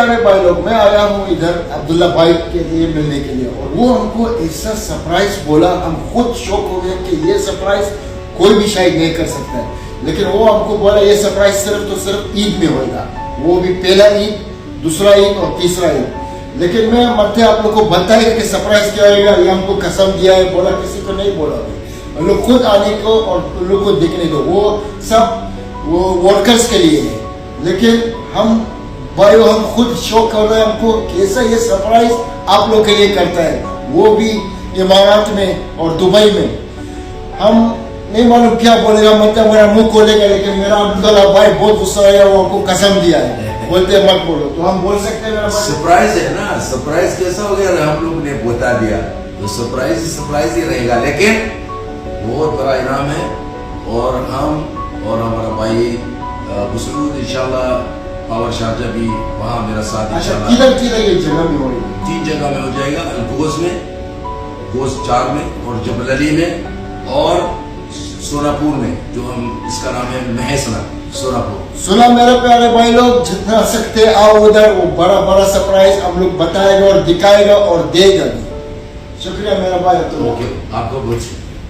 प्यारे भाई लोग, मैं आया हूँ इधर अब्दुल्ला भाई के लिए मिलने के लिए, और वो हमको ऐसा सरप्राइज बोला, हम खुद शॉक हो गए कि ये सरप्राइज कोई भी शायद नहीं कर सकता है। लेकिन वो हमको बोला ये सरप्राइज सिर्फ तो सिर्फ ईद में होगा, वो भी पहला ईद, दूसरा ईद और तीसरा ईद। लेकिन मैं मध्य आप लोग को बताएगा कि सरप्राइज क्या होगा, ये हमको कसम दिया है, बोला किसी को नहीं बोला, हम लोग खुद आने को और उन लोग को देखने दो, वो सब वो वर्कर्स के लिए है। लेकिन हम भाइयों हम खुद शौक कर रहे हैं, हमको कैसा ये सरप्राइज आप लोग के लिए करता है, वो भी इमारात में और दुबई में। हम नहीं मालूम क्या बोलेगा, मतलब मेरा मुंह खोलेगा, लेकिन मेरा अब्दुल्ला भाई बहुत गुस्सा है, वो हमको कसम दिया है, बोलते मत बोलो, तो हम बोल सकते हैं। सरप्राइज है ना, सरप्राइज कैसा हो गया, हम लोग ने बता दिया तो सरप्राइज ही रहेगा, लेकिन बहुत बड़ा इनाम है। और हम और हमारा भाई बुसरूद इंशाल्लाह पावर शारजा भी वहाँ मेरा साथ इंशाल्लाह। किधर ये जगह में होगी? 3 जगह में हो जाएगा, अलगोज में, गोज 4 में, और जबल अली में, और सोनापुर में, जो हम इसका नाम है महेसना सोनापुर। सुना मेरे प्यारे भाई लोग, जितना सकते आओ उधर, वो बड़ा बड़ा सरप्राइज हम लोग बताएगा और दिखाएगा और देगा भी। शुक्रिया मेरा भाई। ओके, आपको बहुत